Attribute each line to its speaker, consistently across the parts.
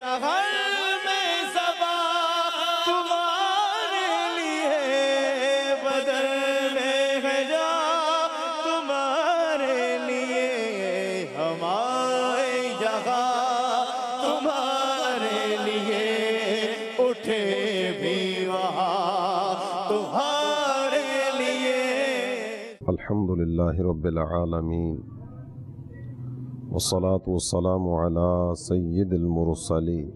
Speaker 1: ہر میں زباں تمہارے لیے، بدر میں ہے جان تمہارے لیے، ہمارے جہاں تمہارے لیے، اٹھے بھی وہاں تمہارے لیے۔
Speaker 2: الحمدللہ رب العالمین، والصلاة والسلام على سید المرسلین،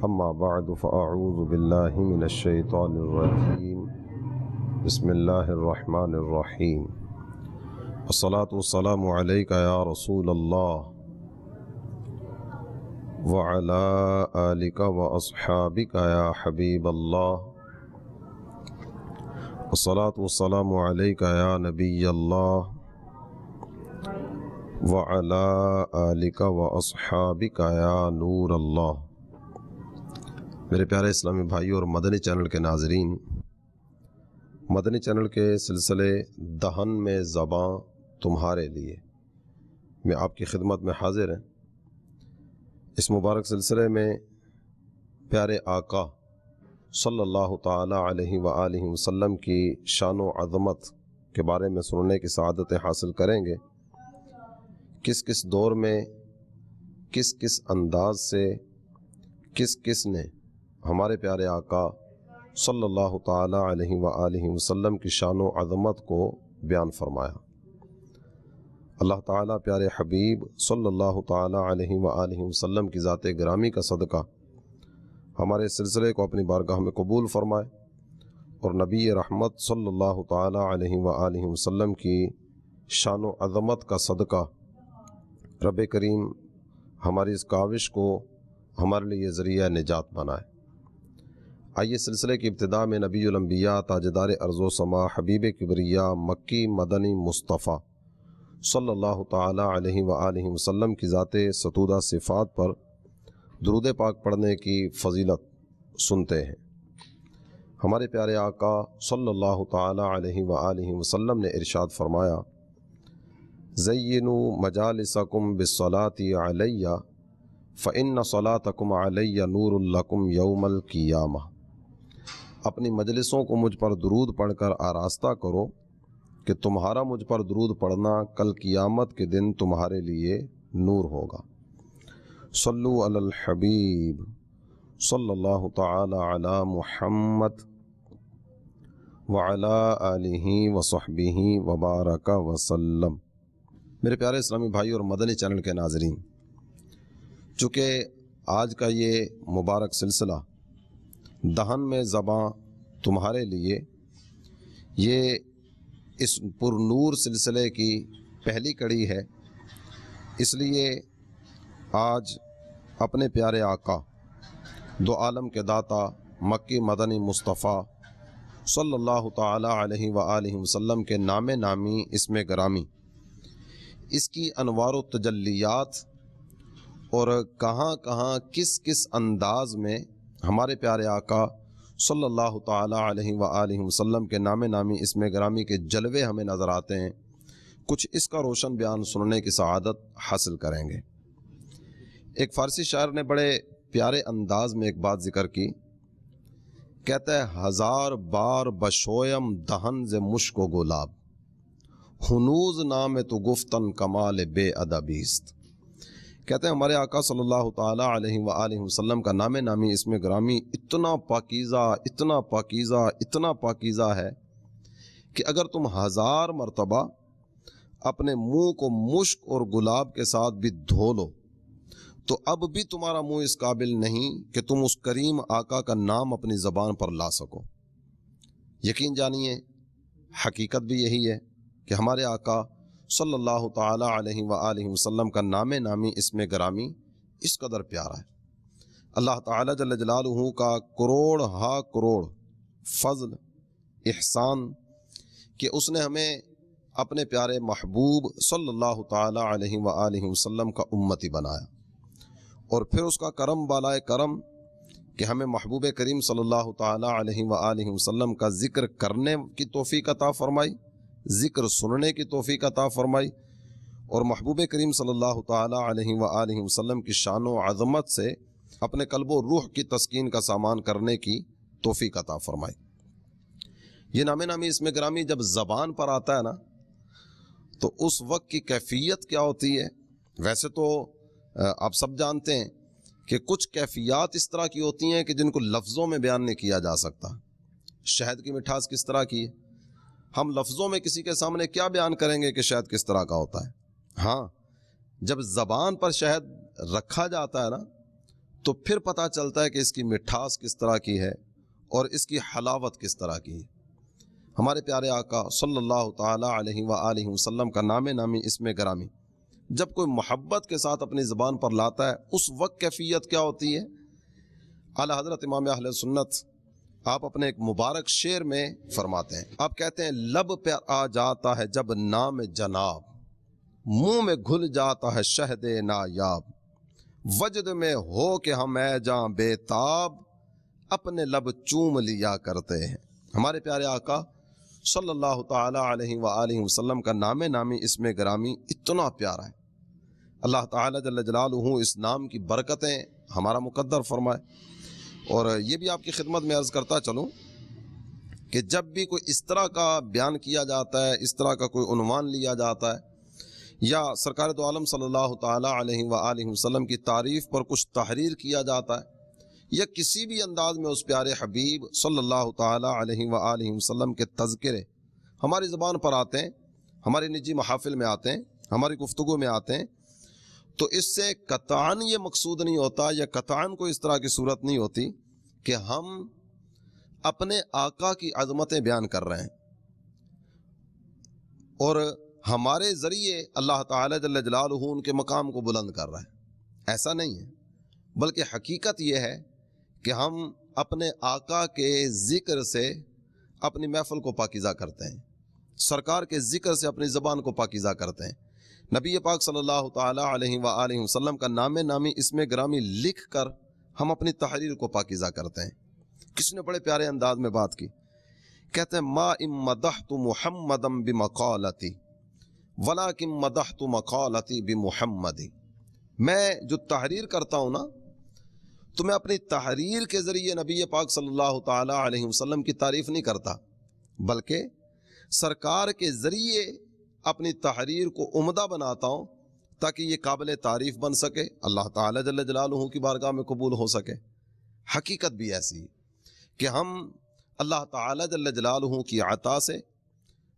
Speaker 2: اما بعد فاعوذ باللہ من الشیطان الرجیم، بسم اللہ الرحمن الرحیم۔ الصلاة والسلام علیک یا رسول اللہ وعلی آلک واصحابک یا حبیب اللہ، الصلاة والسلام علیک یا نبی اللہ وعلی آلک واصحابک یا نور اللہ۔ میرے پیارے اسلامی بھائیوں اور مدنی چینل کے ناظرین، مدنی چینل کے سلسلے دہن میں زباں تمہارے لیے میں آپ کی خدمت میں حاضر ہیں۔ اس مبارک سلسلے میں پیارے آقا صلی اللہ تعالی علیہ وآلہ وسلم کی شان و عظمت کے بارے میں سننے کی سعادتیں حاصل کریں گے۔ کس کس دور میں، کس کس انداز سے، کس کس نے ہمارے پیارے آقا صلی اللہ تعالی علیہ وآلہ وسلم کی شان و عظمت کو بیان فرمایا۔ اللہ تعالیٰ پیارے حبیب صلی اللہ تعالی علیہ وآلہ وسلم کی ذات گرامی کا صدقہ ہمارے سلسلے کو اپنی بارگاہ میں قبول فرمائے، اور نبی رحمت صلی اللہ تعالی علیہ وآلہ وسلم کی شان و عظمت کا صدقہ رب کریم ہماری اس کاوش کو ہمارے لیے ذریعہ نجات بنائے۔ آئیے سلسلے کی ابتدا میں نبی الانبیاء تاجدار ارض و سما حبیب کبریا مکی مدنی مصطفیٰ صلی اللہ تعالی علیہ وآلہ وسلم کی ذات ستودہ صفات پر درود پاک پڑھنے کی فضیلت سنتے ہیں۔ ہمارے پیارے آقا صلی اللہ تعالی علیہ وآلہ وسلم نے ارشاد فرمایا، زینوا مجالسکم بالصلاۃ علی فإن صلاتکم علی نور لکم یوم القیامہ۔ اپنی مجلسوں کو مجھ پر درود پڑھ کر آراستہ کرو کہ تمہارا مجھ پر درود پڑھنا کل قیامت کے دن تمہارے لیے نور ہوگا۔ صلو علی الحبیب صلی اللہ تعالی علی محمد وعلی آلہ وصحبہ وبارک وسلم۔ میرے پیارے اسلامی بھائی اور مدنی چینل کے ناظرین، چونکہ آج کا یہ مبارک سلسلہ دہن میں زباں تمہارے لیے، یہ اس پر نور سلسلے کی پہلی کڑی ہے، اس لیے آج اپنے پیارے آقا دو عالم کے داتا مکی مدنی مصطفیٰ صلی اللہ تعالی علیہ وآلہ وسلم کے نام نامی اسم گرامی، اس کی انوار و تجلیات اور کہاں کہاں کس کس انداز میں ہمارے پیارے آقا صلی اللہ تعالی علیہ وآلہ وسلم کے نام نامی اسم گرامی کے جلوے ہمیں نظر آتے ہیں، کچھ اس کا روشن بیان سننے کی سعادت حاصل کریں گے۔ ایک فارسی شاعر نے بڑے پیارے انداز میں ایک بات ذکر کی، کہتا ہے، ہزار بار بشویم دہن ز مشک و گلاب، ہنوز نام تو گفتن کمال بے ادبیست۔ کہتے ہیں ہمارے آقا صلی اللہ تعالی علیہ وآلہ وسلم کا نام نامی اسم گرامی اتنا پاکیزہ، اتنا پاکیزہ، اتنا پاکیزہ ہے کہ اگر تم ہزار مرتبہ اپنے منہ کو مشک اور گلاب کے ساتھ بھی دھو لو تو اب بھی تمہارا منہ اس قابل نہیں کہ تم اس کریم آقا کا نام اپنی زبان پر لا سکو۔ یقین جانیے، حقیقت بھی یہی ہے کہ ہمارے آقا صلی اللہ تعالی علیہ وآلہ وسلم کا نام نامی اسم گرامی اس قدر پیارا ہے۔ اللہ تعالی جل جلالہ کا کروڑ ہا کروڑ فضل احسان کہ اس نے ہمیں اپنے پیارے محبوب صلی اللہ تعالی علیہ وآلہ وسلم کا امتی بنایا، اور پھر اس کا کرم بالائے کرم کہ ہمیں محبوب کریم صلی اللہ تعالی علیہ وآلہ وسلم کا ذکر کرنے کی توفیق عطا فرمائی، ذکر سننے کی توفیق عطا فرمائی، اور محبوب کریم صلی اللہ تعالی علیہ وآلہ وسلم کی شان و عظمت سے اپنے قلب و روح کی تسکین کا سامان کرنے کی توفیق عطا فرمائے۔ یہ نام نامی اسم گرامی جب زبان پر آتا ہے نا تو اس وقت کی کیفیت کیا ہوتی ہے؟ ویسے تو آپ سب جانتے ہیں کہ کچھ کیفیات اس طرح کی ہوتی ہیں کہ جن کو لفظوں میں بیان نہیں کیا جا سکتا۔ شہد کی مٹھاس کس طرح کی ہے، ہم لفظوں میں کسی کے سامنے کیا بیان کریں گے کہ شہد کس طرح کا ہوتا ہے؟ ہاں، جب زبان پر شہد رکھا جاتا ہے نا تو پھر پتہ چلتا ہے کہ اس کی مٹھاس کس طرح کی ہے اور اس کی حلاوت کس طرح کی ہے۔ ہمارے پیارے آقا صلی اللہ تعالی علیہ وآلہ وسلم کا نام نامی اسم گرامی جب کوئی محبت کے ساتھ اپنی زبان پر لاتا ہے اس وقت کیفیت کیا ہوتی ہے؟ اعلیٰ حضرت امام اہل سنت آپ اپنے ایک مبارک شعر میں فرماتے ہیں، آپ کہتے ہیں لب پہ آ جاتا ہے جب نام جناب، منہ میں گھل جاتا ہے شہد نایاب، وجد میں ہو کہ ہم اے جاں بے تاب، اپنے لب چوم لیا کرتے ہیں۔ ہمارے پیارے آقا صلی اللہ تعالی علیہ وآلہ وسلم کا نام نامی اسم گرامی اتنا پیارا ہے، اللہ تعالی جل جلالہ اس نام کی برکتیں ہمارا مقدر فرمائے۔ اور یہ بھی آپ کی خدمت میں عرض کرتا چلوں کہ جب بھی کوئی اس طرح کا بیان کیا جاتا ہے، اس طرح کا کوئی عنوان لیا جاتا ہے یا سرکار دو عالم صلی اللہ تعالی علیہ وآلہ وسلم کی تعریف پر کچھ تحریر کیا جاتا ہے یا کسی بھی انداز میں اس پیارے حبیب صلی اللہ تعالی علیہ وآلہ وسلم کے تذکرے ہماری زبان پر آتے ہیں، ہماری نجی محافل میں آتے ہیں، ہماری گفتگو میں آتے ہیں، تو اس سے قطعاً یہ مقصود نہیں ہوتا یا قطعاً کوئی اس طرح کی صورت نہیں ہوتی کہ ہم اپنے آقا کی عظمتیں بیان کر رہے ہیں اور ہمارے ذریعے اللہ تعالی جل جلالہ ان کے مقام کو بلند کر رہا ہے۔ ایسا نہیں ہے، بلکہ حقیقت یہ ہے کہ ہم اپنے آقا کے ذکر سے اپنی محفل کو پاکیزہ کرتے ہیں، سرکار کے ذکر سے اپنی زبان کو پاکیزہ کرتے ہیں، نبی پاک صلی اللہ تعالی علیہ وآلہ وسلم کا نام نامی اسم گرامی لکھ کر ہم اپنی تحریر کو پاکیزہ کرتے ہیں۔ کسی نے بڑے پیارے انداز میں بات کی، کہتے ہیں ما ام مدحت محمدا بمقالتی ولکن مدحت مقالتی بمحمد، میں جو تحریر کرتا ہوں نا تو میں اپنی تحریر کے ذریعے نبی پاک صلی اللہ تعالی علیہ وسلم کی تعریف نہیں کرتا، بلکہ سرکار کے ذریعے اپنی تحریر کو عمدہ بناتا ہوں تاکہ یہ قابل تعریف بن سکے، اللہ تعالی جل جلالہ کی بارگاہ میں قبول ہو سکے۔ حقیقت بھی ایسی ہے کہ ہم اللہ تعالی جل جلالہ کی عطا سے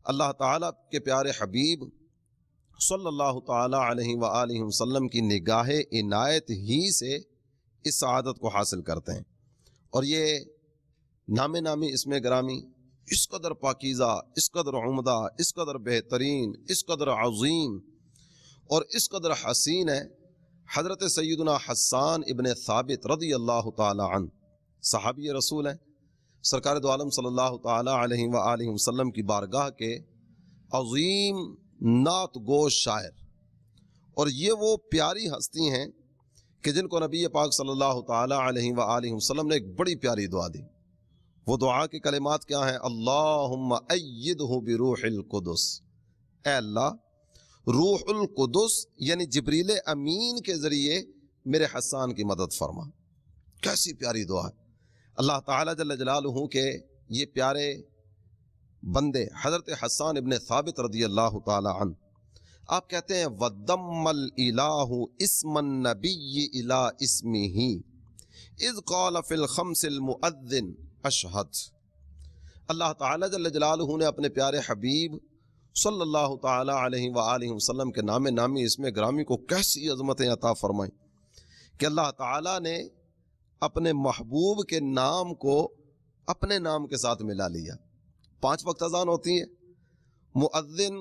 Speaker 2: اللہ تعالی کے پیارے حبیب صلی اللہ تعالی علیہ وآلہ وسلم کی نگاہ عنایت ہی سے اس سعادت کو حاصل کرتے ہیں۔ اور یہ نام نامی اسم گرامی اس قدر پاکیزہ، اس قدر عمدہ، اس قدر بہترین، اس قدر عظیم اور اس قدر حسین ہے۔ حضرت سیدنا حسان ابن ثابت رضی اللہ تعالی عنہ صحابی رسول ہیں، سرکار دو عالم صلی اللہ تعالی علیہ وآلہ وسلم کی بارگاہ کے عظیم نعت گوش شاعر، اور یہ وہ پیاری ہستی ہیں کہ جن کو نبی پاک صلی اللہ تعالی علیہ وآلہ وسلم نے ایک بڑی پیاری دعا دی۔ وہ دعا کے کلمات کیا ہیں؟ اللہم ایدہ بروح القدس، اے اللہ روح القدس یعنی جبریل امین کے ذریعے میرے حسان کی مدد فرما۔ کیسی پیاری دعا ہے! اللہ تعالی جل جلالہ کے یہ پیارے بندے حضرت حسان ابن ثابت رضی اللہ تعالی عنہ، آپ کہتے ہیں وَدَمَّ الْإِلَٰهُ اسْمَ النَّبِيِّ إِلَىٰ اسْمِهِ اِذْ قَالَ فِي الْخَمْسِ الْمُؤَذِّنِ اشہد۔ اللہ تعالی جل جلالہ نے اپنے پیارے حبیب صلی اللہ تعالی علیہ وآلہ وسلم کے نام نامی اسم گرامی کو کیسی عظمتیں عطا فرمائیں کہ اللہ تعالی نے اپنے محبوب کے نام کو اپنے نام کے ساتھ ملا لیا۔ 5 وقت اذان ہوتی ہے، مؤذن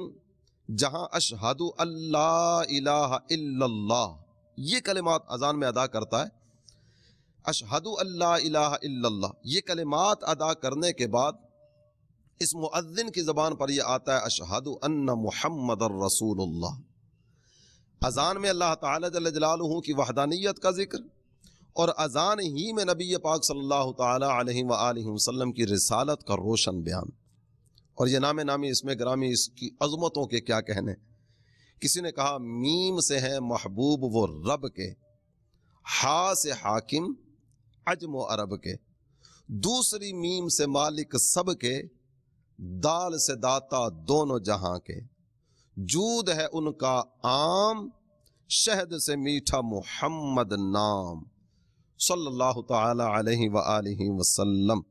Speaker 2: جہاں اشہد اللہ الہ الا اللہ یہ کلمات اذان میں ادا کرتا ہے، اشہد اللہ الہ الا اللہ یہ کلمات ادا کرنے کے بعد اس مؤذن کی زبان پر یہ آتا ہے اشہد ان محمد الرسول اللہ۔ اذان میں اللہ تعالی جل جلالہ کی وحدانیت کا ذکر اور اذان ہی میں نبی پاک صلی اللہ تعالی علیہ وآلہ وسلم کی رسالت کا روشن بیان۔ اور یہ نام نامی اسم گرامی اس کی عظمتوں کے کیا کہنے کسی نے کہا میم سے ہے محبوب وہ رب کے، ہا سے حاکم عجم و عرب کے، دوسری میم سے مالک سب کے، دال سے داتا دونوں جہاں کے، جود ہے ان کا عام، شہد سے میٹھا محمد نام، صلی اللہ تعالی علیہ وآلہ وسلم۔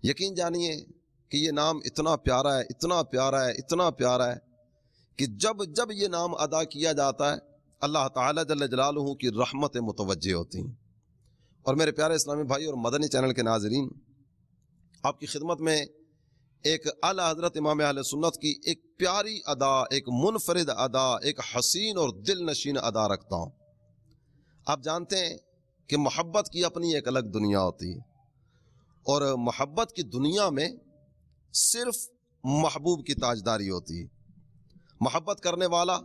Speaker 2: یقین جانیے کہ یہ نام اتنا پیارا ہے، اتنا پیارا ہے، اتنا پیارا ہے کہ جب جب یہ نام ادا کیا جاتا ہے اللہ تعالیٰ جل جلالہ کی رحمتیں متوجہ ہوتی ہیں۔ اور میرے پیارے اسلامی بھائی اور مدنی چینل کے ناظرین، آپ کی خدمت میں ایک اعلیٰ حضرت امام اہل سنت کی ایک پیاری ادا، ایک منفرد ادا، ایک حسین اور دل نشین ادا رکھتا ہوں۔ آپ جانتے ہیں کہ محبت کی اپنی ایک الگ دنیا ہوتی ہے، اور محبت کی دنیا میں صرف محبوب کی تاجداری ہوتی ہے۔ محبت کرنے والا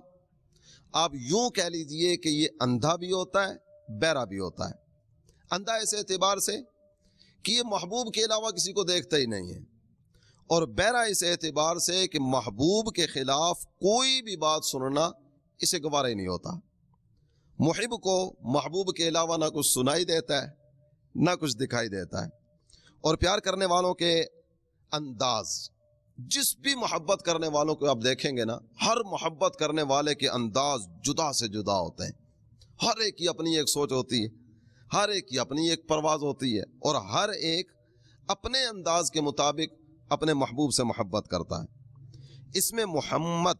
Speaker 2: آپ یوں کہہ لیجئے کہ یہ اندھا بھی ہوتا ہے، بہرا بھی ہوتا ہے۔ اندھا اس اعتبار سے کہ یہ محبوب کے علاوہ کسی کو دیکھتا ہی نہیں ہے، اور بہرا اس اعتبار سے کہ محبوب کے خلاف کوئی بھی بات سننا اسے گوارا ہی نہیں ہوتا۔ محب کو محبوب کے علاوہ نہ کچھ سنائی دیتا ہے، نہ کچھ دکھائی دیتا ہے۔ اور پیار کرنے والوں کے انداز، جس بھی محبت کرنے والوں کو آپ دیکھیں گے نا، ہر محبت کرنے والے کے انداز جدا سے جدا ہوتے ہیں۔ ہر ایک کی اپنی ایک سوچ ہوتی ہے، ہر ایک کی اپنی ایک پرواز ہوتی ہے، اور ہر ایک اپنے انداز کے مطابق اپنے محبوب سے محبت کرتا ہے۔ اس میں محمد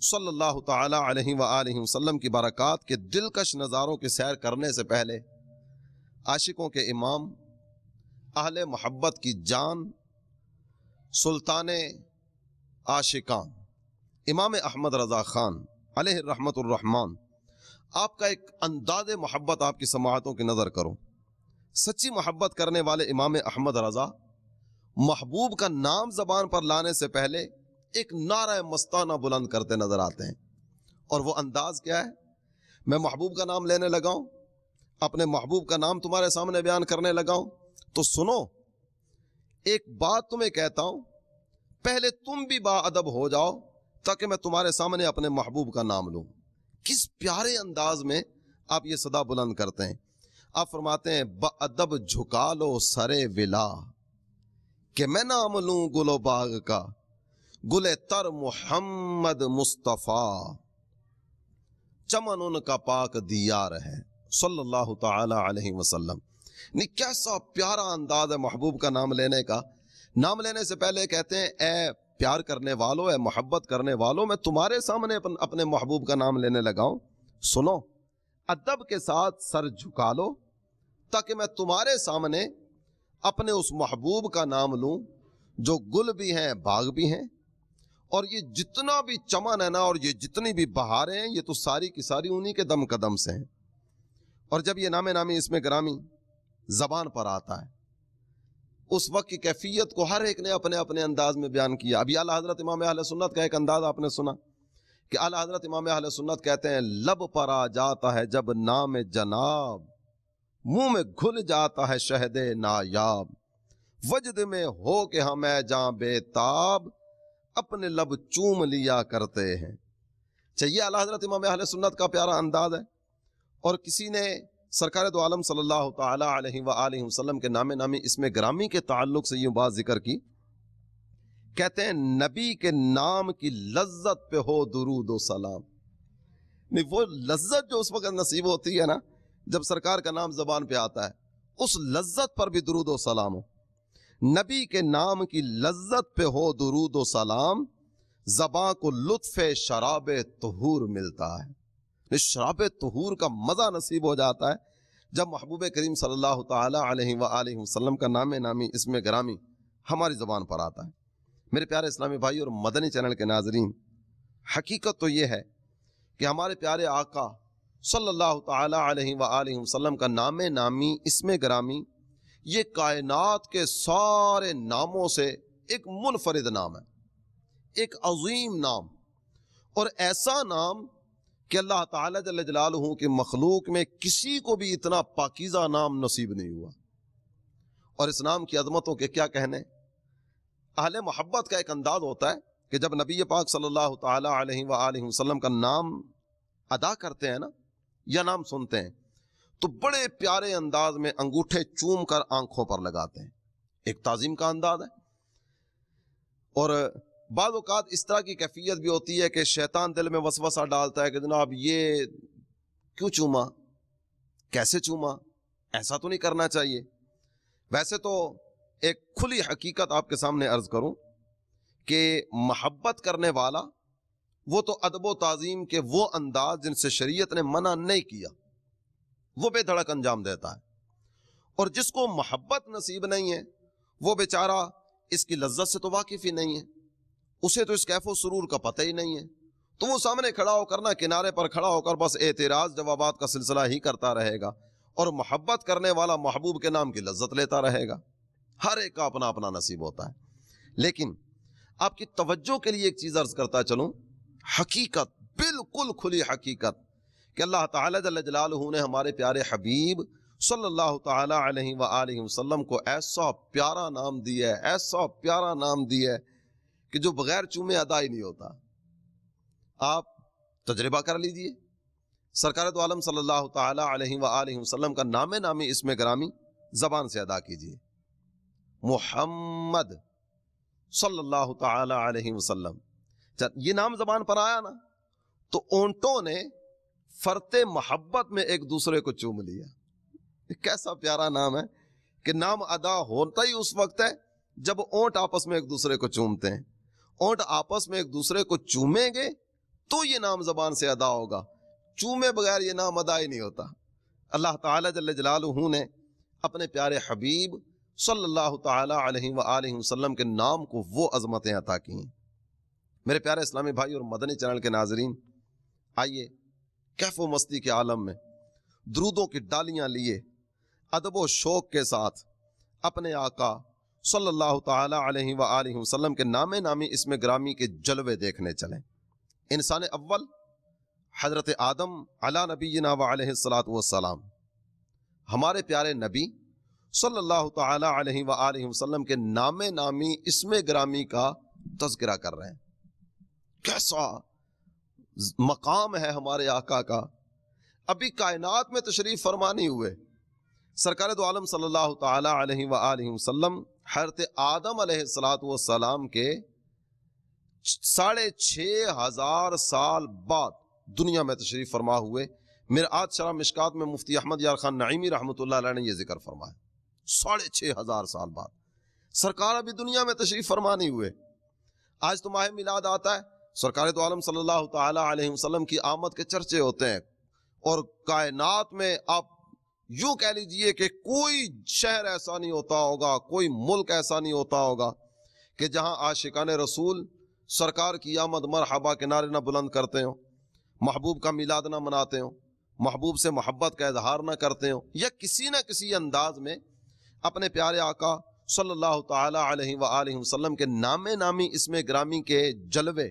Speaker 2: صلی اللہ تعالی علیہ وآلہ وسلم کی برکات کے دلکش نظاروں کی سیر کرنے سے پہلے عاشقوں کے امام، اہل محبت کی جان، سلطان عاشقان امام احمد رضا خان علیہ الرحمت الرحمان، آپ کا ایک انداز محبت آپ کی سماعتوں کی نظر کرو۔ سچی محبت کرنے والے امام احمد رضا محبوب کا نام زبان پر لانے سے پہلے ایک نعرہ مستانہ بلند کرتے نظر آتے ہیں، اور وہ انداز کیا ہے؟ میں محبوب کا نام لینے لگا ہوں، اپنے محبوب کا نام تمہارے سامنے بیان کرنے لگا ہوں، تو سنو، ایک بات تمہیں کہتا ہوں، پہلے تم بھی با ادب ہو جاؤ تاکہ میں تمہارے سامنے اپنے محبوب کا نام لوں۔ کس پیارے انداز میں آپ یہ صدا بلند کرتے ہیں۔ آپ فرماتے ہیں با ادب جھکا لو سرے ولا، کہ میں نام لوں گل و باغ کا، گل تر محمد مصطفیٰ، چمن ان کا پاک دیار ہے، صلی اللہ تعالی علیہ وسلم۔ نہیں، کیسا پیارا انداز ہے محبوب کا نام لینے کا۔ نام لینے سے پہلے کہتے ہیں اے پیار کرنے والوں، اے محبت کرنے والوں، میں تمہارے سامنے اپنے محبوب کا نام لینے لگا ہوں، سنو، ادب کے ساتھ سر جھکا لو تاکہ میں تمہارے سامنے اپنے اس محبوب کا نام لوں جو گل بھی ہیں، باغ بھی ہیں، اور یہ جتنا بھی چمن ہے نا، اور یہ جتنی بھی بہاریں ہیں، یہ تو ساری کی ساری انہی کے دم قدم سے ہیں۔ اور جب یہ نام نامی اسم گرامی زبان پر آتا ہے، اس وقت کی کیفیت کو ہر ایک نے اپنے اپنے انداز میں بیان کیا۔ ابھی اعلیٰ حضرت امام اہل سنت کا ایک انداز آپ نے سنا کہ اعلیٰ حضرت امام اہل سنت کہتے ہیں لب پر آ جاتا ہے جب نام جناب، منہ میں گھل جاتا ہے شہد نایاب، وجد میں ہو کہ ہم اے جاں بے تاب، اپنے لب چوم لیا کرتے ہیں۔ چاہیے اعلیٰ حضرت امام اہل سنت کا پیارا انداز ہے۔ اور کسی نے سرکار دو عالم صلی اللہ تعالی علیہ وآلہ وسلم کے نام نامی اسم گرامی کے تعلق سے یہ بات ذکر کی، کہتے ہیں نبی کے نام کی لذت پہ ہو درود و سلام۔ نہیں، وہ لذت جو اس وقت نصیب ہوتی ہے نا جب سرکار کا نام زبان پہ آتا ہے، اس لذت پر بھی درود و سلام ہو۔ نبی کے نام کی لذت پہ ہو درود و سلام، زباں کو لطف شراب طہور ملتا ہے۔ شراب طہور کا مزہ نصیب ہو جاتا ہے جب محبوب کریم صلی اللہ تعالی علیہ وآلہ وسلم کا نام نامی اسم گرامی ہماری زبان پر آتا ہے۔ میرے پیارے اسلامی بھائی اور مدنی چینل کے ناظرین، حقیقت تو یہ ہے کہ ہمارے پیارے آقا صلی اللہ تعالی علیہ وآلہ وسلم کا نام نامی اسم گرامی یہ کائنات کے سارے ناموں سے ایک منفرد نام ہے، ایک عظیم نام، اور ایسا نام کہ اللہ تعالیٰ جل جلالہ کی مخلوق میں کسی کو بھی اتنا پاکیزہ نام نصیب نہیں ہوا۔ اور اس نام کی عظمتوں کے کیا کہنے۔ اہل محبت کا ایک انداز ہوتا ہے کہ جب نبی پاک صلی اللہ تعالی علیہ وآلہ وسلم کا نام ادا کرتے ہیں نا یا نام سنتے ہیں تو بڑے پیارے انداز میں انگوٹھے چوم کر آنکھوں پر لگاتے ہیں. ایک تعظیم کا انداز ہے. اور بعض اوقات اس طرح کی کیفیت بھی ہوتی ہے کہ شیطان دل میں وسوسہ ڈالتا ہے کہ جناب یہ کیوں چوما, کیسے چوما, ایسا تو نہیں کرنا چاہیے. ویسے تو ایک کھلی حقیقت آپ کے سامنے عرض کروں کہ محبت کرنے والا وہ تو ادب و تعظیم کے وہ انداز جن سے شریعت نے منع نہیں کیا وہ بے دھڑک انجام دیتا ہے, اور جس کو محبت نصیب نہیں ہے وہ بیچارہ اس کی لذت سے تو واقف ہی نہیں ہے, اسے تو اس کیف و سرور کا پتہ ہی نہیں ہے, تو وہ سامنے کھڑا ہو کر نہ کنارے پر کھڑا ہو کر بس اعتراض جوابات کا سلسلہ ہی کرتا رہے گا, اور محبت کرنے والا محبوب کے نام کی لذت لیتا رہے گا. ہر ایک کا اپنا اپنا نصیب ہوتا ہے. لیکن آپ کی توجہ کے لیے ایک چیز عرض کرتا چلوں, حقیقت, بالکل کھلی حقیقت کہ اللہ تعالی جل جلالہ نے ہمارے پیارے حبیب صلی اللہ تعالی علیہ وآلہ وسلم کو ایسا پیارا نام دیا ہے, ایسا پیارا نام دیا ہے کہ جو بغیر چومے ادا ہی نہیں ہوتا. آپ تجربہ کر لیجئے, سرکار دو عالم صلی اللہ تعالی علیہ وآلہ وسلم کا نام نامی اسم گرامی زبان سے ادا کیجئے, محمد صلی اللہ تعالی علیہ وسلم. یہ نام زبان پر آیا نا تو اونٹوں نے فرتے محبت میں ایک دوسرے کو چوم لیا. کیسا پیارا نام ہے کہ نام ادا ہوتا ہی اس وقت ہے جب اونٹ آپس میں ایک دوسرے کو چومتے ہیں. اونٹ آپس میں ایک دوسرے کو چومیں گے تو یہ نام زبان سے ادا ہوگا, چومے بغیر یہ نام ادا ہی نہیں ہوتا. اللہ تعالی جل جلالہ نے اپنے پیارے حبیب صلی اللہ تعالی علیہ وآلہ وسلم کے نام کو وہ عظمتیں عطا کی ہیں. میرے پیارے اسلامی بھائی اور مدنی چینل کے ناظرین, آئیے کیف و مستی کے عالم میں درودوں کی ڈالیاں لیے ادب و شوق کے ساتھ اپنے آقا صلی اللہ تعالی علیہ وآلہ وسلم کے نام نامی اسم گرامی کے جلوے دیکھنے چلیں. انسان اول حضرت آدم علی نبینا وعلیہ الصلاۃ والسلام, ہمارے پیارے نبی صلی اللہ تعالی علیہ وآلہ وسلم کے نام نامی اسم گرامی کا تذکرہ کر رہے ہیں. کیسا مقام ہے ہمارے آقا کا. ابھی کائنات میں تشریف فرما نہیں ہوئے, سرکار دو عالم صلی اللہ تعالی علیہ وآلہ وسلم حضرت آدم علیہ الصلاۃ والسلام کے 6500 سال بعد دنیا میں تشریف فرما ہوئے. مرآت شرح مشکات میں مفتی احمد یار خان نعیمی رحمۃ اللہ علیہ نے یہ ذکر فرمایا, 6500 سال بعد سرکار ابھی دنیا میں تشریف فرما نہیں ہوئے. آج تو ماہ میلاد آتا ہے, سرکار دو عالم صلی اللہ تعالی علیہ وسلم کی آمد کے چرچے ہوتے ہیں, اور کائنات میں آپ یوں کہہ لیجئے کہ کوئی شہر ایسا نہیں ہوتا ہوگا, کوئی ملک ایسا نہیں ہوتا ہوگا کہ جہاں عاشقان رسول سرکار کی آمد مرحبا کے نعرے نہ بلند کرتے ہوں, محبوب کا میلاد نہ مناتے ہوں, محبوب سے محبت کا اظہار نہ کرتے ہوں, یا کسی نہ کسی انداز میں اپنے پیارے آقا صلی اللہ تعالی علیہ وآلہ وسلم کے نام نامی اسم گرامی کے جلوے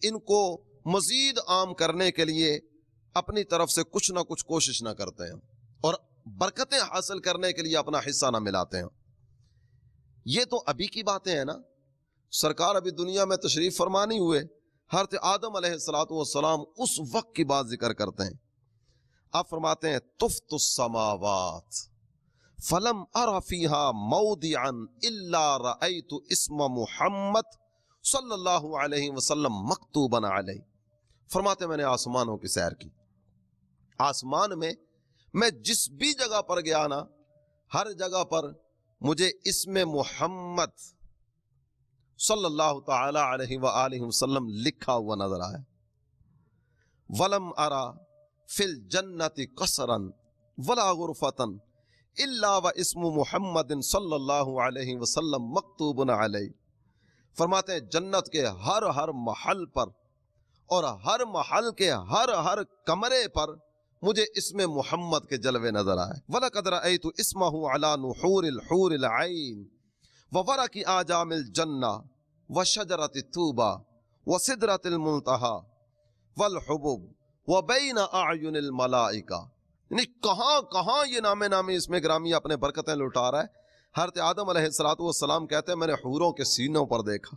Speaker 2: ان کو مزید عام کرنے کے لیے اپنی طرف سے کچھ نہ کچھ کوشش نہ کرتے ہیں اور برکتیں حاصل کرنے کے لیے اپنا حصہ نہ ملاتے ہیں. یہ تو ابھی کی باتیں ہیں نا, سرکار ابھی دنیا میں تشریف فرما نہیں ہوئے. حضرت آدم علیہ الصلوۃ والسلام اس وقت کی بات ذکر کرتے ہیں. آپ فرماتے ہیں طفت السماوات فلم ار فیہا موضعا الا رأیت اسم محمد صلی اللہ علیہ وسلم مکتوبا علیہ. فرماتے میں نے آسمانوں کی سیر کی, آسمان میں جس بھی جگہ پر گیا نا, ہر جگہ پر مجھے اسم محمد صلی اللہ تعالی علیہ وآلہ وسلم لکھا ہوا نظر آیا. ولم ارا فی الجنت قصرا ولا غرفتا الا واسم محمد صلی اللہ علیہ وسلم مکتوب علیہ. فرماتے ہیں جنت کے ہر محل پر اور ہر محل کے ہر کمرے پر مجھے اسم محمد کے جلوے نظر آئے. وَلَقَدْ رَأَيْتُ اسْمَهُ عَلَى نُحُورِ الْحُورِ الْعَيْنِ وَوَرَقِ آجَامِ الْجَنَّةِ وَشَجَرَةِ الطُّوبَى وَسِدْرَةِ الْمُنْتَهَى وَالْحُبُبِ وَبَيْنَ أَعْيُنِ الْمَلَائِكَةِ. یعنی کہاں یہ نام نامی اسم گرامی اپنے برکتیں لٹا رہا ہے. حضرت آدم علیہ الصلوۃ والسلام کہتے ہیں میں نے حوروں کے سینوں پر دیکھا,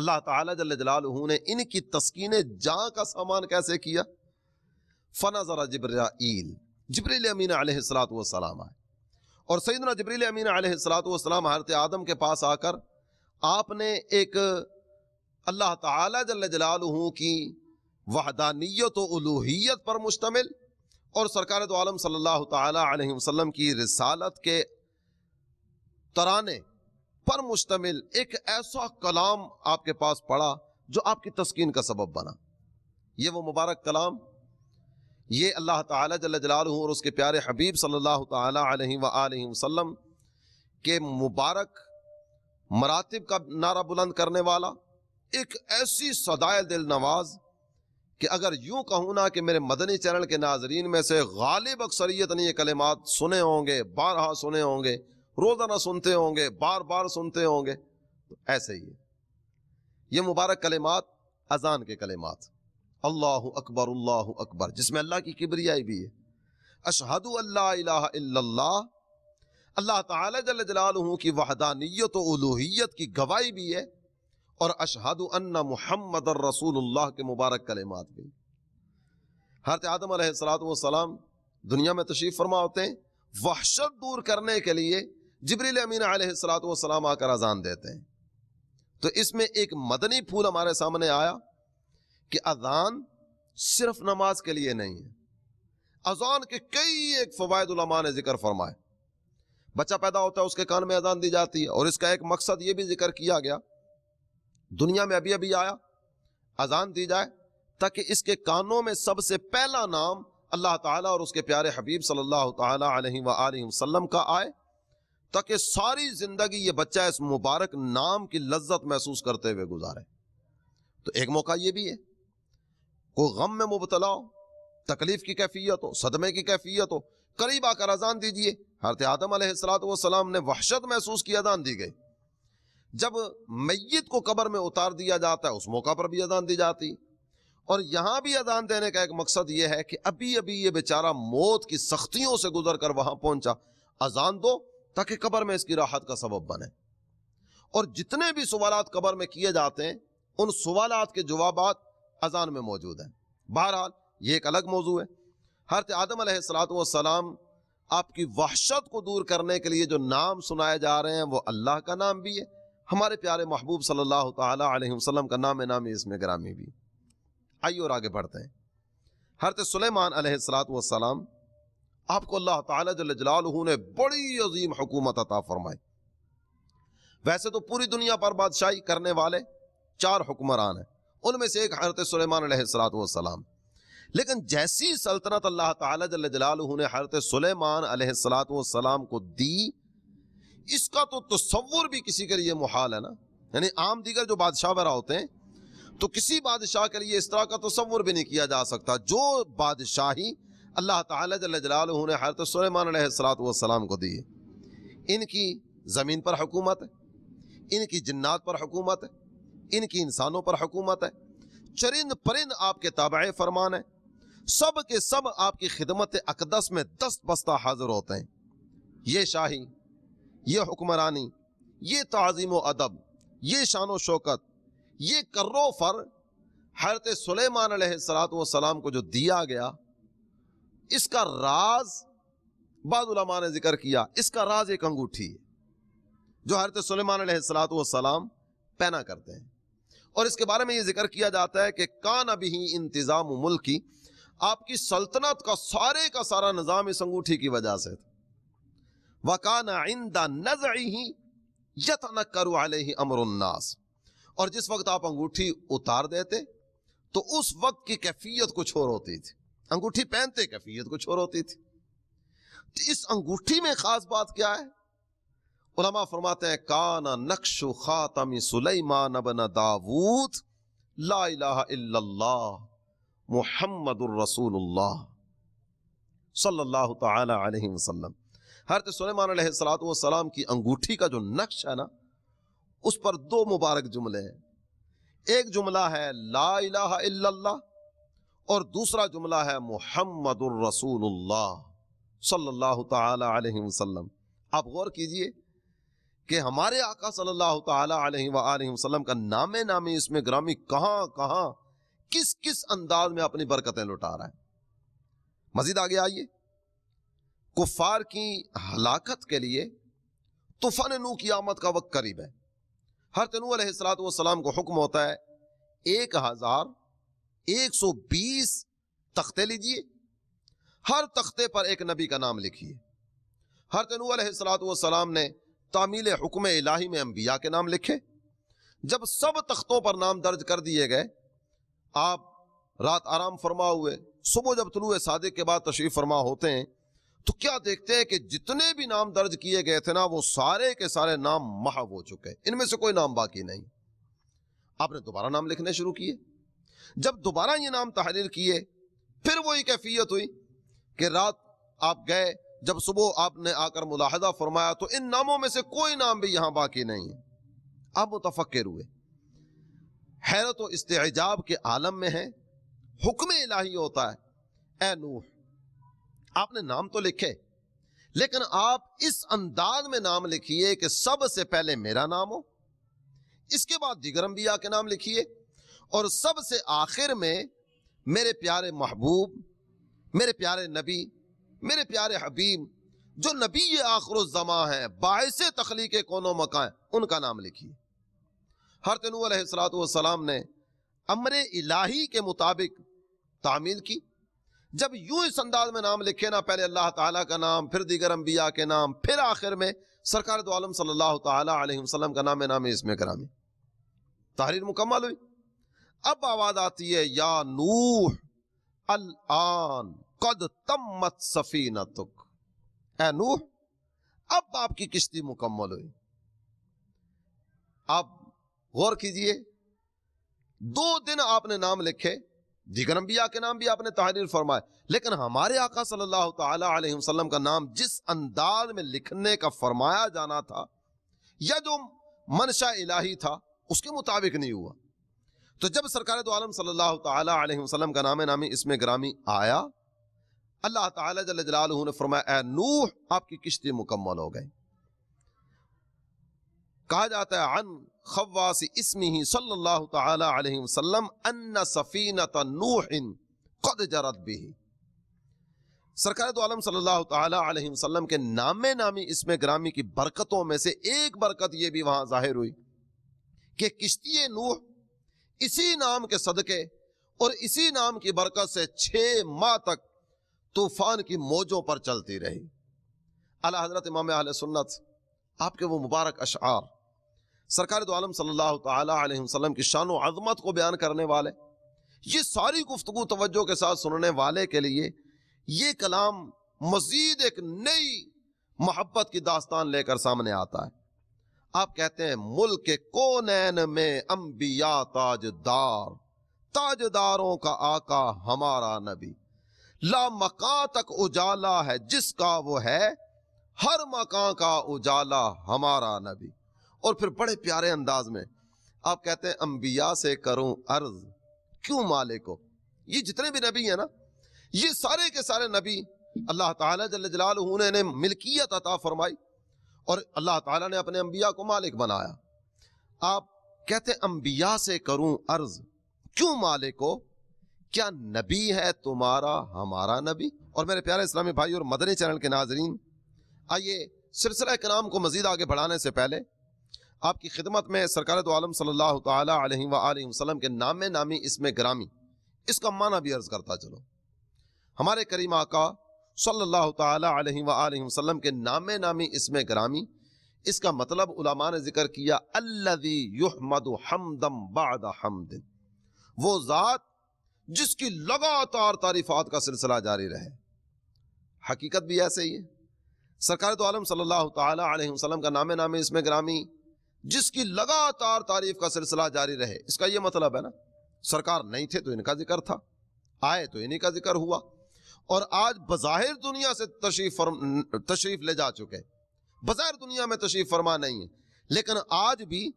Speaker 2: اللہ تعالیٰ جل جلالہ نے ان کی تسکین جاں کا سامان کیسے کیا؟ فنظر جبرائیل، جبریل امین علیہ الصلوۃ والسلام آئے، اور سیدنا جبریل امین علیہ الصلوۃ والسلام حضرت آدم کے پاس آ کر آپ نے ایک اللہ تعالیٰ جل جلالہ کی وحدانیت و الوہیت پر مشتمل اور سرکار دو عالم صلی اللہ تعالی علیہ وسلم کی رسالت کے ترانے پر مشتمل ایک ایسا کلام آپ کے پاس پڑا جو آپ کی تسکین کا سبب بنا۔ یہ وہ مبارک کلام، یہ اللہ تعالی جل جلالہ اور اس کے پیارے حبیب صلی اللہ تعالی علیہ وآلہ وسلم کے مبارک مراتب کا نعرہ بلند کرنے والا ایک ایسی صدائے دل نواز کہ اگر یوں کہوں نا کہ میرے مدنی چینل کے ناظرین میں سے غالب اکثریت نے یہ کلمات سنے ہوں گے، بارہا سنے ہوں گے، روزانہ سنتے ہوں گے، بار بار سنتے ہوں گے، تو ایسے ہی ہے یہ مبارک کلمات، اذان کے کلمات، اللہ اکبر، جس میں اللہ کی کبریائی بھی ہے، اشہد ان لا الہ الا اللہ، اللہ تعالی جل جلالہ کی وحدانیت و الوہیت کی گواہی بھی ہے، اور اشہد ان محمد الرسول اللہ کے مبارک کلمات بھی۔ حضرت آدم علیہ الصلوۃ والسلام دنیا میں تشریف فرما ہوتے ہیں، وحشت دور کرنے کے لیے جبریل امین علیہ الصلوۃ والسلام آ کر اذان دیتے ہیں۔ تو اس میں ایک مدنی پھول ہمارے سامنے آیا کہ اذان صرف نماز کے لیے نہیں ہے، اذان کے کئی ایک فوائد علماء نے ذکر فرمائے۔ بچہ پیدا ہوتا ہے، اس کے کان میں اذان دی جاتی ہے، اور اس کا ایک مقصد یہ بھی ذکر کیا گیا، دنیا میں ابھی ابھی آیا، اذان دی جائے تاکہ اس کے کانوں میں سب سے پہلا نام اللہ تعالیٰ اور اس کے پیارے حبیب صلی اللہ تعالی علیہ وآلہ وسلم کا آئے، تاکہ ساری زندگی یہ بچہ اس مبارک نام کی لذت محسوس کرتے ہوئے گزارے۔ تو ایک موقع یہ بھی ہے، کوئی غم میں مبتلا ہو، تکلیف کی کیفیت ہو، صدمے کی کیفیت ہو، قریب آ کر اذان دیجئے۔ حضرت آدم علیہ الصلوۃ والسلام نے وحشت محسوس کی، اذان دی گئی۔ جب میت کو قبر میں اتار دیا جاتا ہے، اس موقع پر بھی اذان دی جاتی، اور یہاں بھی اذان دینے کا ایک مقصد یہ ہے کہ ابھی ابھی یہ بیچارہ موت کی سختیوں سے گزر کر وہاں پہنچا، اذان دو تاکہ قبر میں اس کی راحت کا سبب بنے۔ اور جتنے بھی سوالات قبر میں کیے جاتے ہیں، ان سوالات کے جوابات اذان میں موجود ہیں۔ بہرحال یہ ایک الگ موضوع ہے۔ حضرت آدم علیہ الصلوۃ والسلام آپ کی وحشت کو دور کرنے کے لیے جو نام سنائے جا رہے ہیں وہ اللہ کا نام بھی ہے، ہمارے پیارے محبوب صلی اللہ تعالی علیہ وسلم کا نام نامی اس میں گرامی بھی۔ آئیے اور آگے بڑھتے ہیں۔ حضرت سلیمان علیہ الصلوۃ والسلام، آپ کو اللہ تعالی جل جلالہ نے بڑی عظیم حکومت عطا فرمائی۔ ویسے تو پوری دنیا پر بادشاہی کرنے والے 4 حکمران ہیں، ان میں سے ایک حضرت سلیمان علیہ الصلوۃ والسلام، لیکن جیسی سلطنت اللہ تعالی جل جلالہ نے حضرت سلیمان علیہ الصلوۃ والسلام کو دی، اس کا تو تصور بھی کسی کے لیے محال ہے نا۔ یعنی عام دیگر جو بادشاہ وغیرہ ہوتے ہیں تو کسی بادشاہ کے لیے اس طرح کا تصور بھی نہیں کیا جا سکتا جو بادشاہی اللہ تعالی جل جلالہ نے حضرت سلیمان علیہ الصلوۃ والسلام کو دی ہے۔ ان کی زمین پر حکومت ہے، ان کی جنات پر حکومت ہے، ان کی انسانوں پر حکومت ہے، چرند پرند آپ کے تابع فرمان ہے، سب کے سب آپ کی خدمت اقدس میں دست بستہ حاضر ہوتے ہیں۔ یہ شاہی، یہ حکمرانی، یہ تعظیم و ادب، یہ شان و شوکت، یہ کرو فر حضرت سلیمان علیہ الصلوۃ والسلام کو جو دیا گیا، اس کا راز بعض علماء نے ذکر کیا، اس کا راز ایک انگوٹھی ہے جو حضرت سلیمان علیہ الصلوۃ والسلام پہنا کرتے ہیں، اور اس کے بارے میں یہ ذکر کیا جاتا ہے کہ کان بہ انتظام ملکی، آپ کی سلطنت کا سارے کا سارا نظام اس انگوٹھی کی وجہ سے تھا۔ وَكَانَ عِنْدَ نَزْعِهِ يَتَنَكَّرُ عَلَيْهِ أَمْرُ النَّاسِ، اور جس وقت آپ انگوٹھی اتار دیتے تو اس وقت کی کیفیت کچھ اور ہوتی تھی، انگوٹھی پہنتے کیفیت کچھ اور ہوتی تھی۔ اس انگوٹھی میں خاص بات کیا ہے؟ علماء فرماتے ہیں کَانَ نَقْشُ خَاتَمِ سُلَيْمَانَ بْنَ داود لا الہ الا اللہ محمد الرسول اللہ صلی اللہ تعالی علیہ وسلم۔ حضرت سلیمان علیہ الصلوۃ والسلام کی انگوٹھی کا جو نقش ہے نا، اس پر 2 مبارک جملے ہیں۔ ایک جملہ ہے لا الہ الا اللہ، اور دوسرا جملہ ہے محمد الرسول اللہ صلی اللہ تعالی علیہ وسلم۔ آپ غور کیجئے کہ ہمارے آقا صلی اللہ تعالی علیہ وآلہ وسلم کا نام نامی اس میں گرامی کہاں کہاں کس کس انداز میں اپنی برکتیں لٹا رہا ہے. مزید آگے آئیے. کفار کی ہلاکت کے لیے طوفان نوح کی آمد کا وقت قریب ہے. حضرت نوح علیہ السلام کو حکم ہوتا ہے 1120 تختے لیجئے, ہر تختے پر ایک نبی کا نام لکھیے. حضرت نوح علیہ السلام نے تعمیل حکم الہی میں انبیاء کے نام لکھے. جب سب تختوں پر نام درج کر دیے گئے, آپ رات آرام فرما ہوئے, صبح جب طلوع صادق کے بعد تشریف فرما ہوتے ہیں تو کیا دیکھتے ہیں کہ جتنے بھی نام درج کیے گئے تھے نا, وہ سارے کے سارے نام محو ہو چکے, ان میں سے کوئی نام باقی نہیں. آپ نے دوبارہ نام لکھنے شروع کیے. جب دوبارہ یہ نام تحریر کیے, پھر وہی کیفیت ہوئی کہ رات آپ گئے, جب صبح آپ نے آ کر ملاحظہ فرمایا تو ان ناموں میں سے کوئی نام بھی یہاں باقی نہیں ہے. آپ متفکر ہوئے, حیرت و استعجاب کے عالم میں ہیں. حکم الہی ہوتا ہے, اے نوح آپ نے نام تو لکھے, لیکن آپ اس انداز میں نام لکھیے کہ سب سے پہلے میرا نام ہو, اس کے بعد دیگر انبیاء کے نام لکھیے, اور سب سے آخر میں میرے پیارے محبوب, میرے پیارے نبی, میرے پیارے حبیب جو نبی آخر الزمان ہیں, باعث تخلیق کون و مکان, ان کا نام لکھیے. حضرت نوح علیہ السلام نے امر الہی کے مطابق تعمیل کی. جب یوں اس انداز میں نام لکھے نا, پہلے اللہ تعالیٰ کا نام, پھر دیگر انبیاء کے نام, پھر آخر میں سرکار دو عالم صلی اللہ تعالی علیہ وسلم کا نام نامی اس میں کرامی. تحریر مکمل ہوئی. اب آواز آتی ہے یا نوح الآن قد تمت سفینتک, اے نوح اب آپ کی کشتی مکمل ہوئی. آپ غور کیجئے, 2 دن آپ نے نام لکھے, دیگر انبیاء کے نام بھی آپ نے تحریر فرمائے, لیکن ہمارے آقا صلی اللہ تعالی علیہ وسلم کا نام جس انداز میں لکھنے کا فرمایا جانا تھا یا جو منشا الہی تھا اس کے مطابق نہیں ہوا. تو جب سرکار دو عالم صلی اللہ تعالی علیہ وسلم کا نام نامی اس میں گرامی آیا, اللہ تعالی جل جلالہ نے فرمایا اے نوح آپ کی کشتی مکمل ہو گئی. کہا جاتا ہے عن خواص اسمہ صلی اللہ تعالی علیہ وسلم ان سفینۃ نوح قد جرت بہ. سرکار دو عالم صلی اللہ تعالی علیہ وسلم کے نام نامی اس میں گرامی کی برکتوں میں سے ایک برکت یہ بھی وہاں ظاہر ہوئی کہ کشتی نوح اسی نام کے صدقے اور اسی نام کی برکت سے 6 ماہ تک طوفان کی موجوں پر چلتی رہی. اعلی حضرت امام اہل سنت آپ کے وہ مبارک اشعار سرکار دو عالم صلی اللہ تعالی علیہ وسلم کی شان و عظمت کو بیان کرنے والے, یہ ساری گفتگو توجہ کے ساتھ سننے والے کے لیے یہ کلام مزید ایک نئی محبت کی داستان لے کر سامنے آتا ہے. آپ کہتے ہیں ملک کونین میں انبیاء تاجدار, تاجداروں کا آقا ہمارا نبی, لا مکان تک اجالا ہے جس کا وہ ہے, ہر مکان کا اجالا ہمارا نبی. اور پھر بڑے پیارے انداز میں آپ کہتے ہیں انبیاء سے کروں عرض کیوں مالک کو. یہ جتنے بھی نبی ہیں نا, یہ سارے کے سارے نبی اللہ تعالیٰ جل جلالہ نے انہیں ملکیت عطا فرمائی اور اللہ تعالیٰ نے اپنے انبیاء کو مالک بنایا. آپ کہتے ہیں انبیاء سے کروں عرض کیوں مالک کو, کیا نبی ہے تمہارا ہمارا نبی. اور میرے پیارے اسلامی بھائی اور مدنی چینل کے ناظرین, آئیے سلسلہ کلام کو مزید آگے بڑھانے سے پہلے آپ کی خدمت میں سرکار دو عالم صلی اللہ تعالی علیہ وآلہ وسلم کے نام نامی اسم گرامی اس کا معنی بھی عرض کرتا چلو. ہمارے کریم آقا صلی اللہ تعالی علیہ وآلہ وسلم کے نام نامی اسم گرامی, اس کا مطلب علماء نے ذکر کیا الذی یحمد حمدا بعد حمد, وہ ذات جس کی لگاتار تعریفات کا سلسلہ جاری رہے. حقیقت بھی ایسے ہی ہے. سرکار دو عالم صلی اللہ تعالی علیہ وسلم کا نام نامی اسم گرامی جس کی لگاتار تعریف کا سلسلہ جاری رہے, اس کا یہ مطلب ہے نا سرکار نہیں تھے تو ان کا ذکر تھا, آئے تو انہی کا ذکر ہوا, اور آج بظاہر دنیا سے تشریف لے جا چکے, بظاہر دنیا میں تشریف فرما نہیں ہے, لیکن آج بھی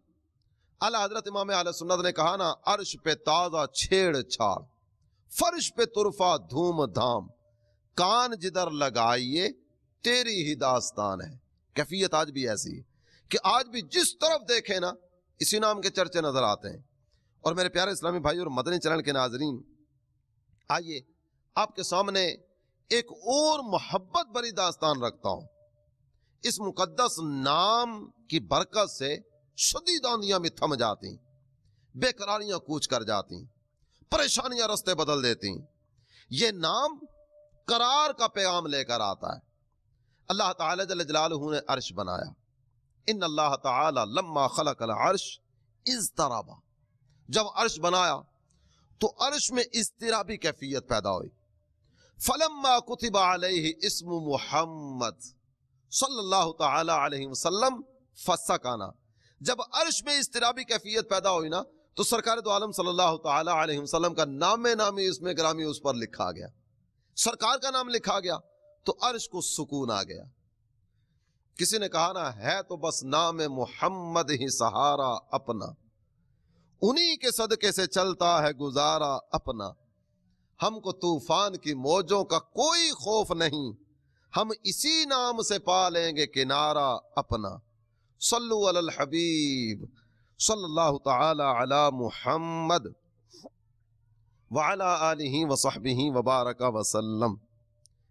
Speaker 2: اعلی حضرت امام اہل سنت نے کہا نا عرش پہ تازہ چھیڑ چھاڑ, فرش پہ طرفہ دھوم دھام, کان جدھر لگائیے تیری ہی داستان ہے. کیفیت آج بھی ایسی ہے کہ آج بھی جس طرف دیکھیں نا اسی نام کے چرچے نظر آتے ہیں۔ اور میرے پیارے اسلامی بھائی اور مدنی چینل کے ناظرین، آئیے آپ کے سامنے ایک اور محبت بری داستان رکھتا ہوں۔ اس مقدس نام کی برکت سے شدید آندیاں بھی تھم جاتی، بے قراریاں کوچ کر جاتی، پریشانیاں رستے بدل دیتی۔ یہ نام قرار کا پیغام لے کر آتا ہے۔ اللہ تعالی جل جلالہ نے عرش بنایا، ان اللہ تعالی لما خلق العرش اضطرب، جب عرش بنایا تو عرش میں اضطرابی کیفیت پیدا ہوئی۔ فلما کتب علیہ اسم محمد صلی اللہ تعالی علیہ وسلم فسکنا، جب عرش میں اضطرابی کیفیت پیدا ہوئی نا تو سرکار دو عالم صلی اللہ تعالی علیہ وسلم کا نام نامی اس میں گرامی اس پر لکھا گیا، سرکار کا نام لکھا گیا تو عرش کو سکون آ گیا۔ کسی نے کہا نا ہے تو بس نام محمد ہی سہارا اپنا، انہی کے صدقے سے چلتا ہے گزارا اپنا، ہم کو طوفان کی موجوں کا کوئی خوف نہیں، ہم اسی نام سے پالیں گے کنارہ اپنا۔ صلو علی الحبیب صلی اللہ تعالی علی محمد وعلی آلہ وصحبہ وبارک وسلم۔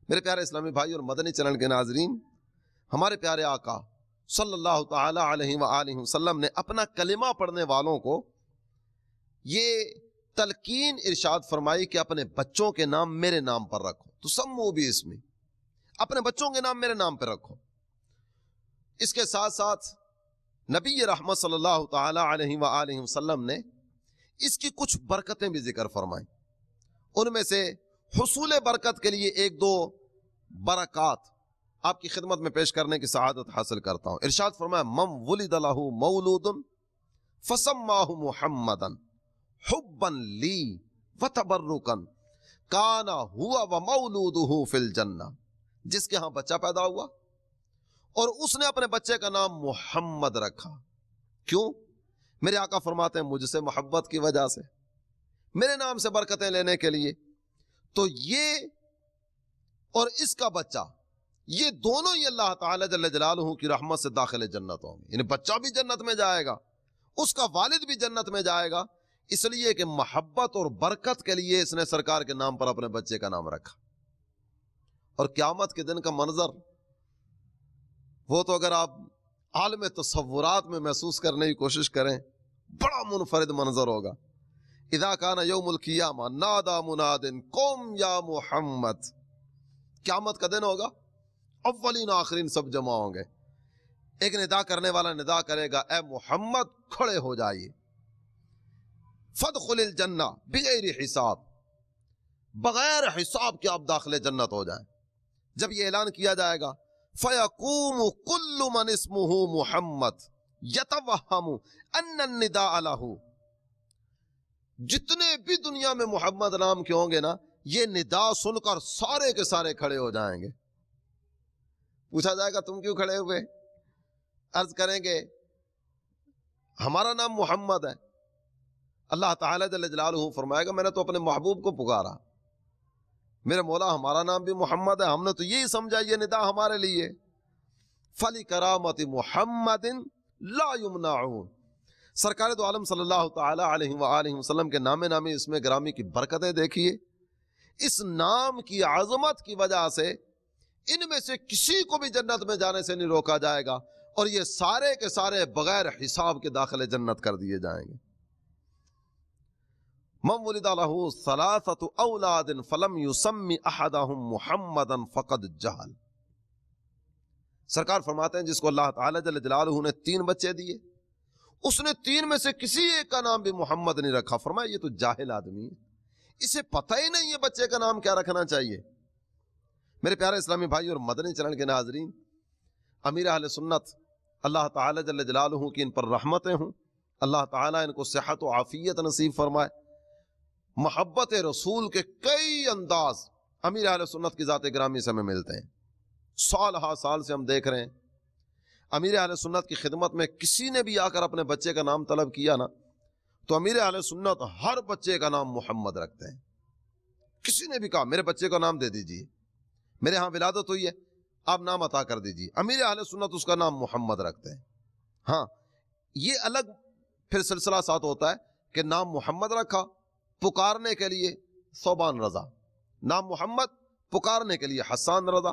Speaker 2: میرے پیارے اسلامی بھائی اور مدنی چینل کے ناظرین، ہمارے پیارے آقا صلی اللہ تعالی علیہ وآلہ وسلم نے اپنا کلمہ پڑھنے والوں کو یہ تلقین ارشاد فرمائی کہ اپنے بچوں کے نام میرے نام پر رکھو، تو سمو بھی اسمی، اپنے بچوں کے نام میرے نام پر رکھو۔ اس کے ساتھ ساتھ نبی رحمت صلی اللہ تعالی علیہ وآلہ وسلم نے اس کی کچھ برکتیں بھی ذکر فرمائیں۔ ان میں سے حصول برکت کے لیے ایک دو برکات آپ کی خدمت میں پیش کرنے کی سعادت حاصل کرتا ہوں۔ ارشاد فرمایا من ولد لہ مولود فسماہ محمدا حبا لی وتبرکا کان ہوا ومولودہ فی الجنہ، جس کے ہاں بچہ پیدا ہوا اور اس نے اپنے بچے کا نام محمد رکھا، کیوں؟ میرے آقا فرماتے ہیں مجھ سے محبت کی وجہ سے، میرے نام سے برکتیں لینے کے لیے، تو یہ اور اس کا بچہ یہ دونوں ہی اللہ تعالی جل جلالہ کی رحمت سے داخل جنت ہوں گے، یعنی بچہ بھی جنت میں جائے گا، اس کا والد بھی جنت میں جائے گا، اس لیے کہ محبت اور برکت کے لیے اس نے سرکار کے نام پر اپنے بچے کا نام رکھا۔ اور قیامت کے دن کا منظر وہ تو اگر آپ عالم تصورات میں محسوس کرنے کی کوشش کریں بڑا منفرد منظر ہوگا۔ اذا کان یوم القیامہ نادا مناد قم یا محمد، قیامت کا دن ہوگا، اولین آخرین سب جمع ہوں گے، ایک ندا کرنے والا ندا کرے گا اے محمد کھڑے ہو جائیے، فادخل الجنہ بغیر حساب، بغیر حساب کے آپ داخل جنت ہو جائیں۔ جب یہ اعلان کیا جائے گا فَيَقُومُ كُلُّ مَنِ اسْمُهُ محمد يَتَوَهَّمُ أَنَّ النِّدَاءَ لَهُ، جتنے بھی دنیا میں محمد نام کے ہوں گے نا یہ ندا سن کر سارے کے سارے کھڑے ہو جائیں گے۔ پوچھا جائے گا تم کیوں کھڑے ہوئے؟ عرض کریں گے ہمارا نام محمد ہے۔ اللہ تعالی جل جلالہ فرمائے گا میں نے تو اپنے محبوب کو پکارا، میرے مولا ہمارا نام بھی محمد ہے، ہم نے تو یہی سمجھا یہ ندا ہمارے لیے۔ فَلِكَرَامَةِ مُحَمَّدٍ لَا يُمْنَعُونَ، سرکار دو عالم صلی اللہ تعالی علیہ وآلہ وسلم کے نام نامی اس میں گرامی کی برکتیں دیکھیے۔ اس نام کی عظمت کی وجہ سے ان میں سے کسی کو بھی جنت میں جانے سے نہیں روکا جائے گا، اور یہ سارے کے سارے بغیر حساب کے داخل جنت کر دیے جائیں گے۔ من ولد لہ ثلاثۃ اولاد فلم یسم احدہم محمدا فقد جہل، سرکار فرماتے ہیں جس کو اللہ تعالی جل جلالہ نے 3 بچے دیے اس نے 3 میں سے کسی ایک کا نام بھی محمد نہیں رکھا، فرمایا یہ تو جاہل آدمی ہے، اسے پتہ ہی نہیں ہے بچے کا نام کیا رکھنا چاہیے۔ میرے پیارے اسلامی بھائی اور مدنی چینل کے ناظرین، امیر اہل سنت اللہ تعالی جل جلالہ کی ان پر رحمتیں ہوں، اللہ تعالی ان کو صحت و عافیت نصیب فرمائے۔ محبت رسول کے کئی انداز امیر اہل سنت کی ذات گرامی سے ہمیں ملتے ہیں، سال ہا سال سے ہم دیکھ رہے ہیں امیر اہل سنت کی خدمت میں کسی نے بھی آ کر اپنے بچے کا نام طلب کیا نا تو امیر اہل سنت ہر بچے کا نام محمد رکھتے ہیں۔ کسی نے بھی کہا میرے بچے کا نام دے دیجیے، میرے ہاں ولادت ہوئی ہے آپ نام عطا کر دیجیے، امیر اہل سنت اس کا نام محمد رکھتے ہیں۔ ہاں یہ الگ پھر سلسلہ ساتھ ہوتا ہے کہ نام محمد رکھا پکارنے کے لیے ثوبان رضا، نام محمد پکارنے کے لیے حسان رضا،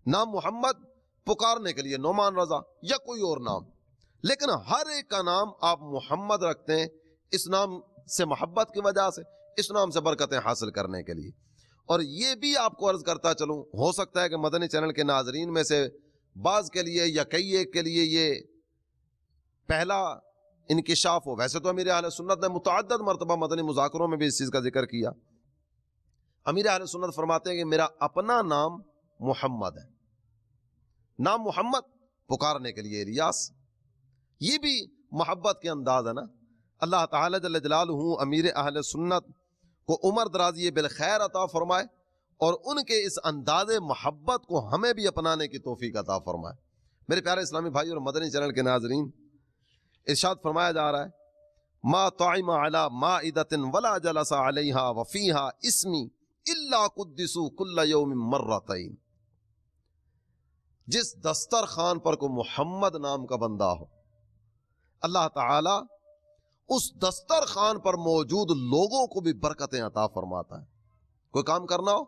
Speaker 2: نام محمد پکارنے کے لیے نعمان رضا یا کوئی اور نام، لیکن ہر ایک کا نام آپ محمد رکھتے ہیں اس نام سے محبت کی وجہ سے، اس نام سے برکتیں حاصل کرنے کے لیے۔ اور یہ بھی آپ کو عرض کرتا چلوں، ہو سکتا ہے کہ مدنی چینل کے ناظرین میں سے بعض کے لیے یا کئی ایک کے لیے یہ پہلا انکشاف ہو۔ ویسے تو امیر اہل سنت نے متعدد مرتبہ مدنی مذاکروں میں بھی اس چیز کا ذکر کیا۔ امیر اہل سنت فرماتے ہیں کہ میرا اپنا نام محمد ہے، نام محمد پکارنے کے لیے الیاس، یہ بھی محبت کے انداز ہے نا۔ اللہ تعالی جل جلالہ امیر اہل سنت کو عمر درازی بالخیر عطا فرمائے اور ان کے اس انداز محبت کو ہمیں بھی اپنانے کی توفیق عطا فرمائے۔ میرے پیارے اسلامی بھائی اور مدنی چینل کے ناظرین، ارشاد فرمایا جا رہا ہے ما طعم علی مائدۃ ولا جلس علیہا وفیہا اسمی الا قدسوا کل یوم مرتین، جس دسترخوان پر کو محمد نام کا بندہ ہو، اللہ تعالی اس دسترخوان پر موجود لوگوں کو بھی برکتیں عطا فرماتا ہے۔ کوئی کام کرنا ہو،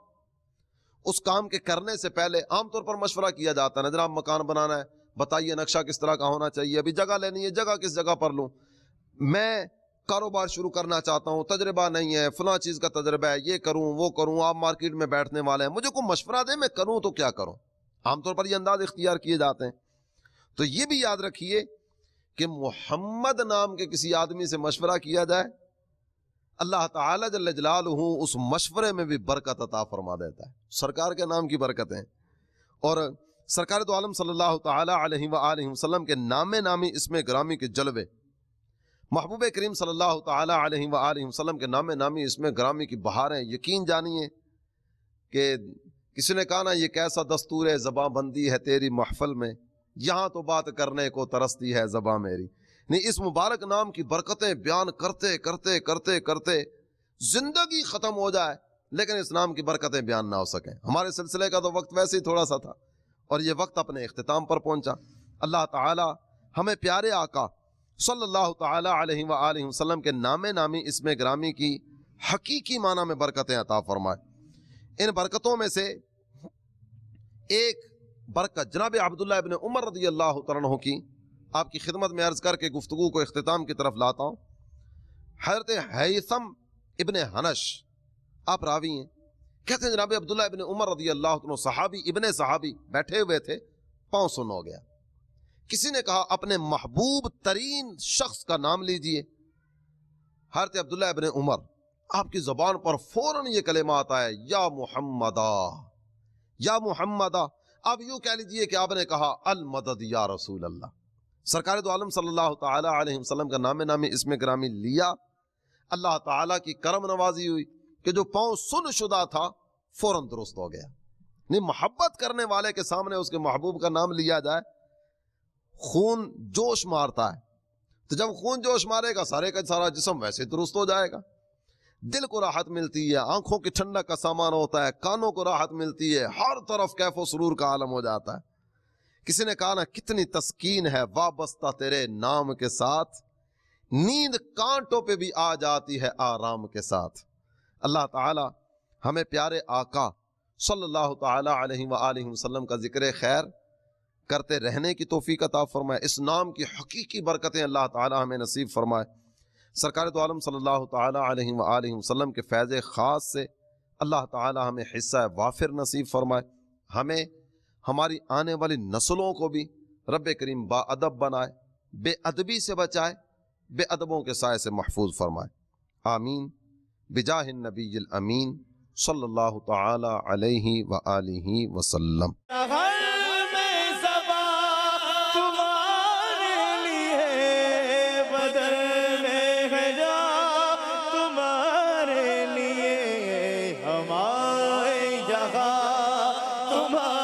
Speaker 2: اس کام کے کرنے سے پہلے عام طور پر مشورہ کیا جاتا ہے، جناب مکان بنانا ہے، بتائیے نقشہ کس طرح کا ہونا چاہیے، ابھی جگہ لینی ہے، جگہ کس جگہ پر لوں، میں کاروبار شروع کرنا چاہتا ہوں، تجربہ نہیں ہے، فلاں چیز کا تجربہ ہے، یہ کروں وہ کروں، آپ مارکیٹ میں بیٹھنے والے ہیں، مجھے کوئی مشورہ دے، میں کروں تو کیا کروں۔ عام طور پر یہ انداز اختیار کیے جاتے ہیں۔ تو یہ بھی یاد رکھیے کہ محمد نام کے کسی آدمی سے مشورہ کیا جائے، اللہ تعالی جل جلالہ اس مشورے میں بھی برکت عطا فرما دیتا ہے، سرکار کے نام کی برکتیں۔ اور سرکار دو عالم صلی اللہ تعالی علیہ وآلہ وسلم کے نام نامی اسم گرامی کے جلوے، محبوب کریم صلی اللہ تعالی علیہ وآلہ وسلم کے نام نامی اسم گرامی کی بہاریں یقین جانیے کہ کسی نے کہا نا یہ کیسا دستور ہے زباں بندی ہے تیری محفل میں، یہاں تو بات کرنے کو ترستی ہے زباں میری۔ نہیں، اس مبارک نام کی برکتیں بیان کرتے کرتے کرتے کرتے زندگی ختم ہو جائے لیکن اس نام کی برکتیں بیان نہ ہو سکیں۔ ہمارے سلسلے کا تو وقت ویسے ہی تھوڑا سا تھا اور یہ وقت اپنے اختتام پر پہنچا۔ اللہ تعالی ہمیں پیارے آقا صلی اللہ تعالی علیہ وآلہ وسلم کے نام نامی اسم گرامی کی حقیقی معنی میں برکتیں عطا فرمائے۔ ان برکتوں میں سے ایک برکت جناب عبداللہ ابن عمر رضی اللہ تعالیٰ عنہ کی آپ کی خدمت میں عرض کر کے گفتگو کو اختتام کی طرف لاتا ہوں۔ حضرت ہیثم ابن حنش آپ راوی ہیں، کہتے ہیں جناب عبداللہ ابن عمر رضی اللہ عنہ صحابی ابن صحابی بیٹھے ہوئے تھے، پاؤں سن ہو گیا، کسی نے کہا اپنے محبوب ترین شخص کا نام لیجئے۔ حضرت عبداللہ ابن عمر آپ کی زبان پر فوراً یہ کلمہ آتا ہے یا محمدہ، یا محمدہ۔ آپ یوں کہہ لیجئے کہ آپ نے کہا المدد یا رسول اللہ۔ سرکار دو عالم صلی اللہ تعالی علیہ وسلم کا نام نامی اسم گرامی لیا، اللہ تعالیٰ کی کرم نوازی ہوئی کہ جو پاؤں سن شدہ تھا فوراً درست ہو گیا۔ نہیں، محبت کرنے والے کے سامنے اس کے محبوب کا نام لیا جائے، خون جوش مارتا ہے، تو جب خون جوش مارے گا سارے کا سارا جسم ویسے درست ہو جائے گا، دل کو راحت ملتی ہے، آنکھوں کی ٹھنڈک کا سامان ہوتا ہے، کانوں کو راحت ملتی ہے، ہر طرف کیف و سرور کا عالم ہو جاتا ہے۔ کسی نے کہا نا کتنی تسکین ہے وابستہ تیرے نام کے ساتھ، نیند کانٹوں پہ بھی آ جاتی ہے آرام کے ساتھ۔ اللہ تعالی ہمیں پیارے آقا صلی اللہ تعالی علیہ وآلہ وسلم کا ذکر خیر کرتے رہنے کی توفیق عطا فرمائے، اس نام کی حقیقی برکتیں اللہ تعالی ہمیں نصیب فرمائے۔ سرکار دو عالم صلی اللہ تعالی علیہ وآلہ وسلم کے فیض خاص سے اللہ تعالی ہمیں حصہ وافر نصیب فرمائے، ہمیں ہماری آنے والی نسلوں کو بھی رب کریم با ادب بنائے، بے ادبی سے بچائے، بے ادبوں کے سائے سے محفوظ فرمائے، آمین بجاہ النبی الامین صلی اللہ تعالی علیہ وآلہ وسلم۔
Speaker 1: ہمارے جہاں تمہارے